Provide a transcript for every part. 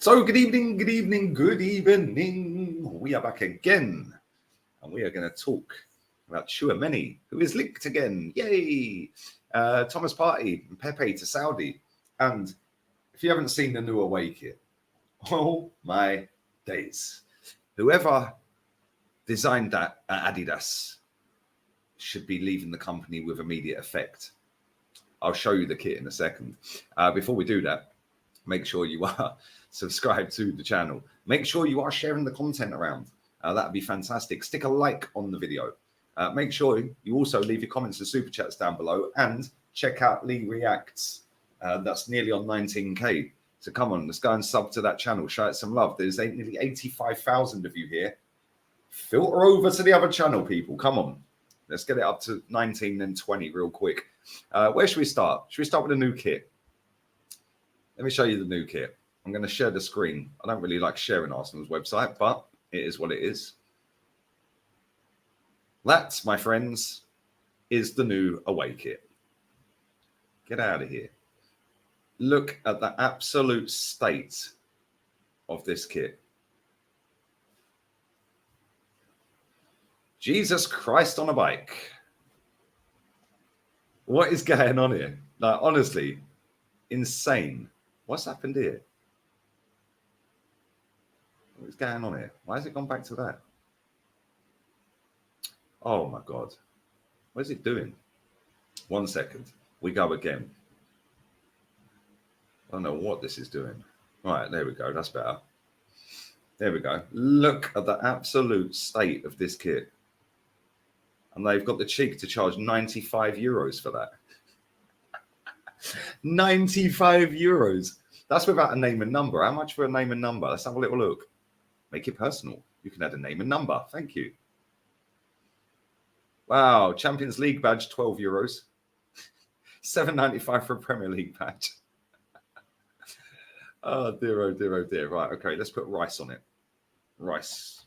So good evening, good evening, good evening. We are back again, and we are going to talk about Tchouameni, who is linked again. Yay! Thomas Partey and Pepe to Saudi. And if you haven't seen the new away kit, oh my days. Whoever designed that at Adidas should be leaving the company with immediate effect. I'll show you the kit in a second. Before we do that, make sure you are subscribed to the channel. Make sure you are sharing the content around. That'd be fantastic. Stick a like on the video. Make sure you also leave your comments and super chats down below, and check out Lee Reacts. That's nearly on 19k. So come on, let's go and sub to that channel. Show it some love. There's nearly 85,000 of you here. Filter over to the other channel, people. Come on. Let's get it up to 19 and 20 real quick. Where should we start? Should we start with a new kit? Let me show you the new kit. I'm going to share the screen. I don't really like sharing Arsenal's website, but it is what it is. That, my friends, is the new away kit. Get out of here. Look at the absolute state of this kit. Jesus Christ on a bike. What is going on here? Like, honestly, insane. What's happened here? What's going on here? Why has it gone back to that? Oh my God. What is it doing? 1 second. We go again. I don't know what this is doing. All right, there we go. That's better. There we go. Look at the absolute state of this kit. And they've got the cheek to charge 95 euros for that. 95 euros. That's without a name and number. How much for a name and number? Let's have a little look. Make it personal. You can add a name and number. Thank you. Wow. Champions League badge, 12 euros. 7.95 for a Premier League badge. Oh dear, oh dear, oh dear. Right, okay, let's put Rice on it. Rice.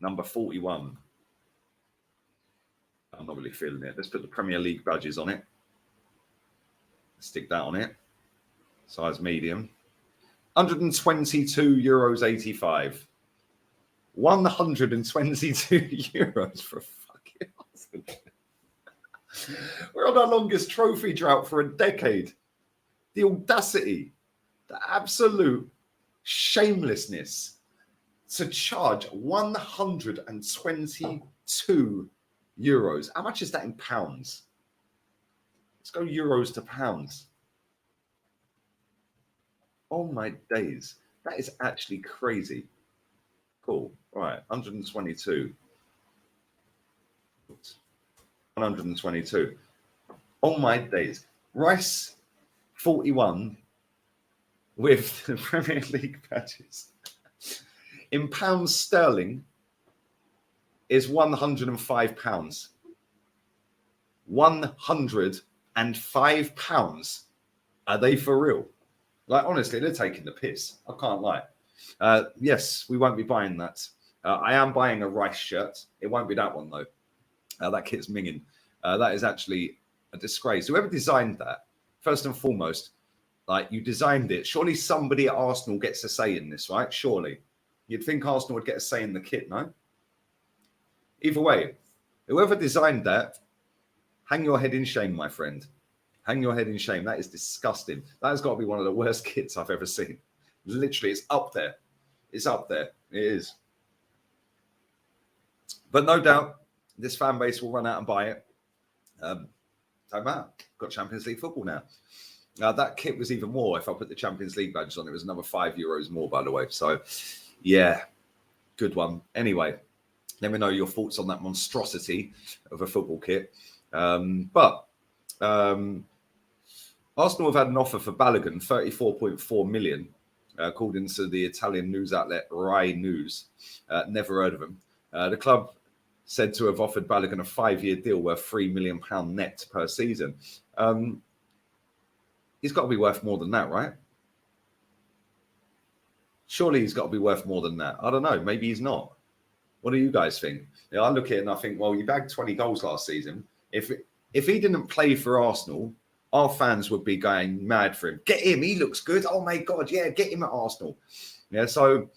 Number 41. I'm not really feeling it. Let's put the Premier League badges on it. Stick that on it. Size medium. 122 euros 85. 122 euros for a fucking Arsenal. We're on our longest trophy drought for a decade. The audacity, the absolute shamelessness to charge 122 euros. How much is that in pounds? Let's go euros to pounds. Oh my days. That is actually crazy. Cool. Right. 122. 122. Oh my days. Rice 41 with the Premier League badges. In pounds sterling is 105 pounds. 105 pounds. Are they for real? Like, honestly, they're taking the piss. I can't lie. Yes, we won't be buying that. I am buying a Rice shirt. It won't be that one, though. That kit's minging. That is actually a disgrace. Whoever designed that, first and foremost, like, you designed it. Surely somebody at Arsenal gets a say in this, right? Surely. You'd think Arsenal would get a say in the kit, no? Either way, whoever designed that, hang your head in shame, my friend. Hang your head in shame. That is disgusting. That has got to be one of the worst kits I've ever seen. Literally, it's up there. It's up there. It is. But no doubt, this fan base will run out and buy it. Don't matter. Got Champions League football now. That kit was even more. If I put the Champions League badges on, it was another 5 euros more, by the way. So, yeah, good one. Anyway, let me know your thoughts on that monstrosity of a football kit. Arsenal have had an offer for Balogun, 34.4 million, according to the Italian news outlet Rai News. Never heard of them. The club said to have offered Balogun a 5-year deal worth £3 million net per season. He's got to be worth more than that, right? Surely he's got to be worth more than that. I don't know. Maybe he's not. What do you guys think? I look at it and I think, well, you bagged 20 goals last season. If he didn't play for Arsenal, our fans would be going mad for him. Get him, he looks good. Oh my God, yeah, get him at Arsenal. Yeah, so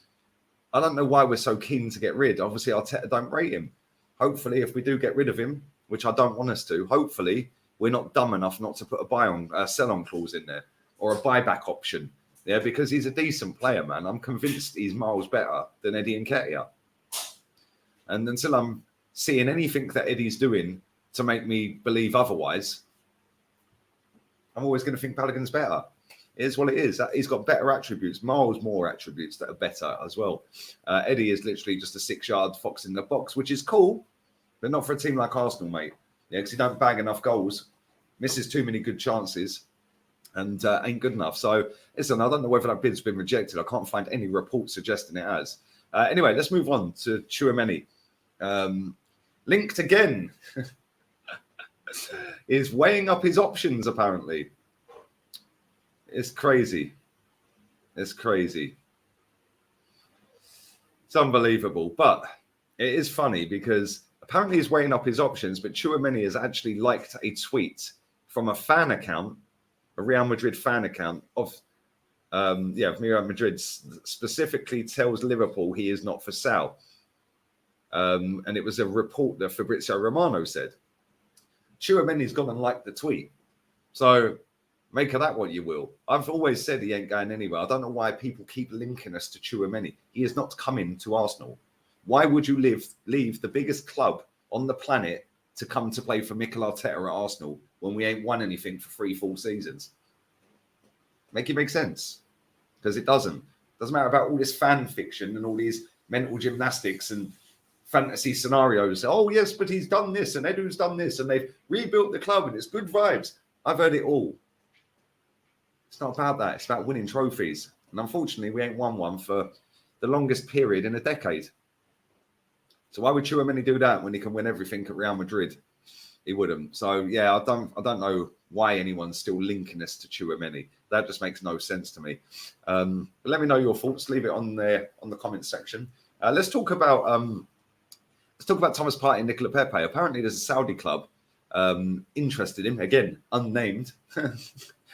I don't know why we're so keen to get rid. Obviously, Arteta don't rate him. Hopefully, if we do get rid of him, which I don't want us to, hopefully we're not dumb enough not to put a sell-on clause in there or a buyback option. Yeah, because he's a decent player, man. I'm convinced he's miles better than Eddie Nketiah. And until I'm seeing anything that Eddie's doing to make me believe otherwise, I'm always going to think Balogun's better. It is what it is. He's got better attributes, miles more attributes that are better as well. Eddie is literally just a 6-yard fox in the box, which is cool, but not for a team like Arsenal, mate. Yeah, because he don't bag enough goals, misses too many good chances, and ain't good enough. So, listen, I don't know whether that bid's been rejected. I can't find any report suggesting it has. Anyway, let's move on to Tchouameni. Linked again. Is weighing up his options, apparently. It's crazy. It's crazy. It's unbelievable. But it is funny because apparently he's weighing up his options, but Tchouameni has actually liked a tweet from a fan account, a Real Madrid fan account of Real Madrid, specifically tells Liverpool he is not for sale. And it was a report that Fabrizio Romano said. Tchouameni's gone and liked the tweet. So make of that what you will. I've always said he ain't going anywhere. I don't know why people keep linking us to Tchouameni. He is not coming to Arsenal. Why would you leave the biggest club on the planet to come to play for Mikel Arteta at Arsenal when we ain't won anything for 3 full seasons? Make it make sense? Because it doesn't. It doesn't matter about all this fan fiction and all these mental gymnastics and fantasy scenarios. Oh, yes, but he's done this and Edu's done this and they've rebuilt the club and it's good vibes. I've heard it all. It's not about that. It's about winning trophies. And unfortunately, we ain't won one for the longest period in a decade. So why would Tchouameni do that when he can win everything at Real Madrid? He wouldn't. So, yeah, I don't know why anyone's still linking us to Tchouameni. That just makes no sense to me. But let me know your thoughts. Leave it on there on the comments section. Let's talk about Thomas Partey and Nicola Pepe. Apparently, there's a Saudi club interested in him. Again, unnamed.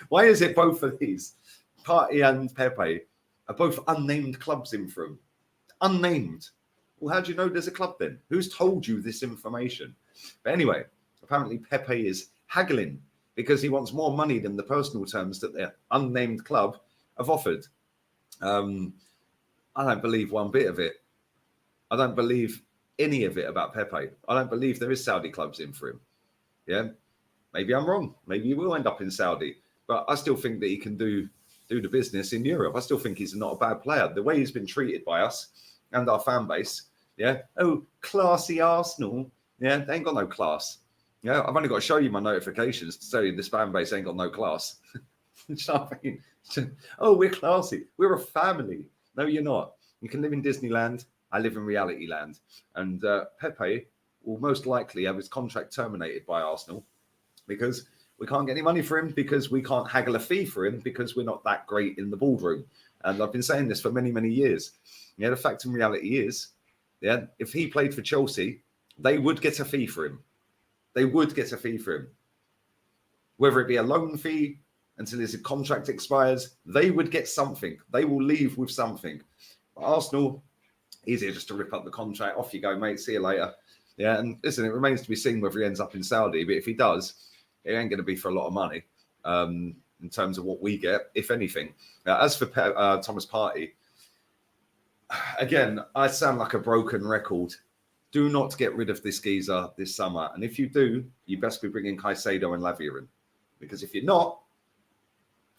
Why is it both of these, Partey and Pepe, are both unnamed clubs in for him? Unnamed. Well, how do you know there's a club then? Who's told you this information? But anyway, apparently Pepe is haggling because he wants more money than the personal terms that the unnamed club have offered. I don't believe one bit of it. I don't believe any of it about Pepe. I don't believe there is Saudi clubs in for him. Yeah, maybe I'm wrong. Maybe he will end up in Saudi. But I still think that he can do the business in Europe. I still think he's not a bad player. The way he's been treated by us and our fan base, yeah. Oh, classy Arsenal. Yeah, they ain't got no class. Yeah, I've only got to show you my notifications to tell you this fan base ain't got no class. You know what I mean? Oh, we're classy. We're a family. No, you're not. You can live in Disneyland. I live in reality land. And Pepe will most likely have his contract terminated by Arsenal because we can't get any money for him, because we can't haggle a fee for him, because we're not that great in the boardroom. And I've been saying this for many, many years. Yeah, the fact and reality is, yeah, if he played for Chelsea, they would get a fee for him. They would get a fee for him. Whether it be a loan fee until his contract expires, they would get something. They will leave with something. But Arsenal, easier just to rip up the contract. Off you go, mate. See you later. Yeah, and listen, it remains to be seen whether he ends up in Saudi. But if he does, it ain't going to be for a lot of money in terms of what we get, if anything. As for Thomas Partey, again, I sound like a broken record. Do not get rid of this geezer this summer. And if you do, you best be bringing Caicedo and Lavia in. Because if you're not,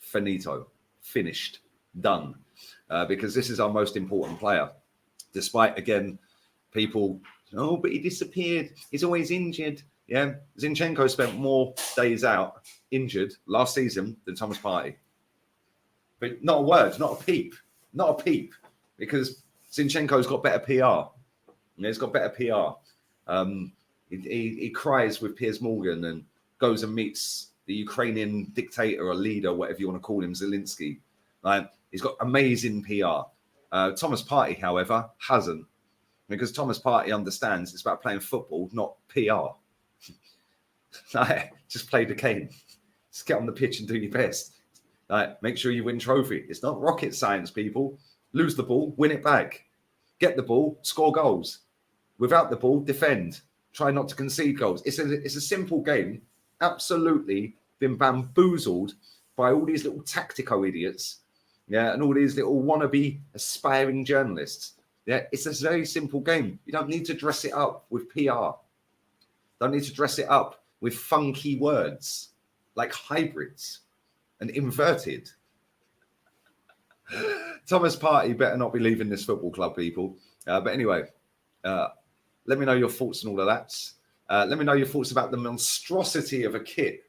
finito, finished, done. Because this is our most important player. Despite, again, people, oh, but he disappeared. He's always injured. Yeah, Zinchenko spent more days out injured last season than Thomas Partey. But not a word, not a peep, because Zinchenko's got better PR. You know, he's got better PR. He cries with Piers Morgan and goes and meets the Ukrainian dictator or leader, whatever you want to call him, Zelensky. He's got amazing PR. Thomas Partey, however, hasn't, because Thomas Partey understands it's about playing football, not PR. Just play the game. Just get on the pitch and do your best. Like, make sure you win trophy. It's not rocket science, people. Lose the ball, win it back. Get the ball, score goals. Without the ball, defend. Try not to concede goals. It's a simple game. Absolutely been bamboozled by all these little tactico idiots, yeah, and all these little wannabe aspiring journalists. Yeah, it's a very simple game. You don't need to dress it up with PR. Don't need to dress it up with funky words like hybrids and inverted. Thomas Partey better not be leaving this football club, people. But anyway, let me know your thoughts on all of that. Let me know your thoughts about the monstrosity of a kit.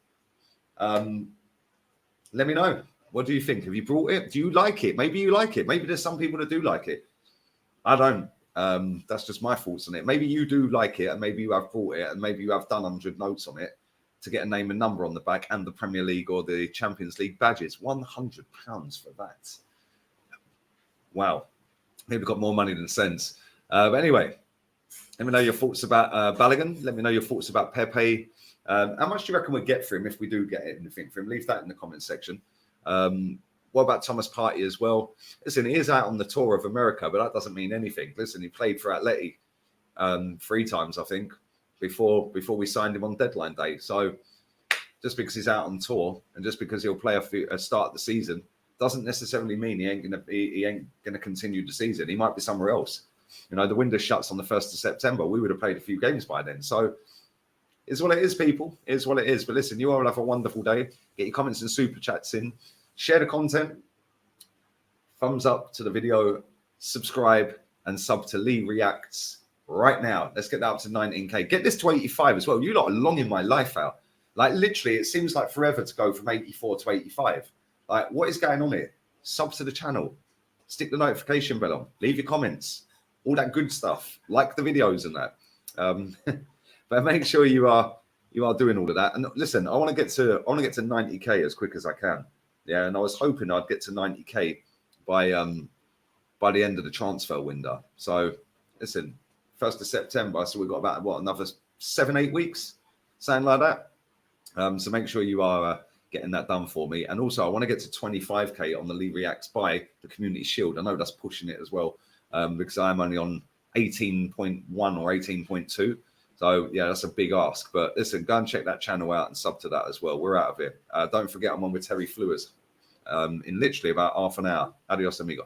Let me know. What do you think? Have you brought it? Do you like it? Maybe you like it. Maybe there's some people that do like it. I don't. That's just my thoughts on it. Maybe you do like it, and maybe you have bought it, and maybe you have done 100 notes on it to get a name and number on the back and the Premier League or the Champions League badges. £100 for that. Wow. Maybe got more money than sense. But anyway, let me know your thoughts about Balogun. Let me know your thoughts about Pepe. How much do you reckon we'll get for him if we do get anything for him? Leave that in the comment section. What about Thomas Partey as well? Listen, he is out on the tour of America, but that doesn't mean anything. Listen, he played for Atleti 3 times, I think, before we signed him on deadline day. So just because he's out on tour and just because he'll play a start of the season doesn't necessarily mean he ain't gonna continue the season. He might be somewhere else. You know, the window shuts on the 1st of September. We would have played a few games by then. So it's what it is, people. It's what it is. But listen, you all have a wonderful day. Get your comments and super chats in. Share the content. Thumbs up to the video. Subscribe and sub to Lee Reacts right now. Let's get that up to 19K. Get this to 85 as well. You lot are long in my life out. Like, literally, it seems like forever to go from 84 to 85. Like, what is going on here? Sub to the channel. Stick the notification bell on. Leave your comments. All that good stuff. Like the videos and that. But make sure you are doing all of that. And listen, I want to get to 90K as quick as I can. Yeah, and I was hoping I'd get to 90K by the end of the transfer window. So listen, 1st of September. So we've got about another 7-8 weeks, something like that. So make sure you are getting that done for me. And also, I want to get to 25K on the Lee Reacts by the Community Shield. I know that's pushing it as well because I'm only on 18.1 or 18.2. So, yeah, that's a big ask. But listen, go and check that channel out and sub to that as well. We're out of here. Don't forget, I'm on with Terry Flewers in literally about half an hour. Adios, amigos.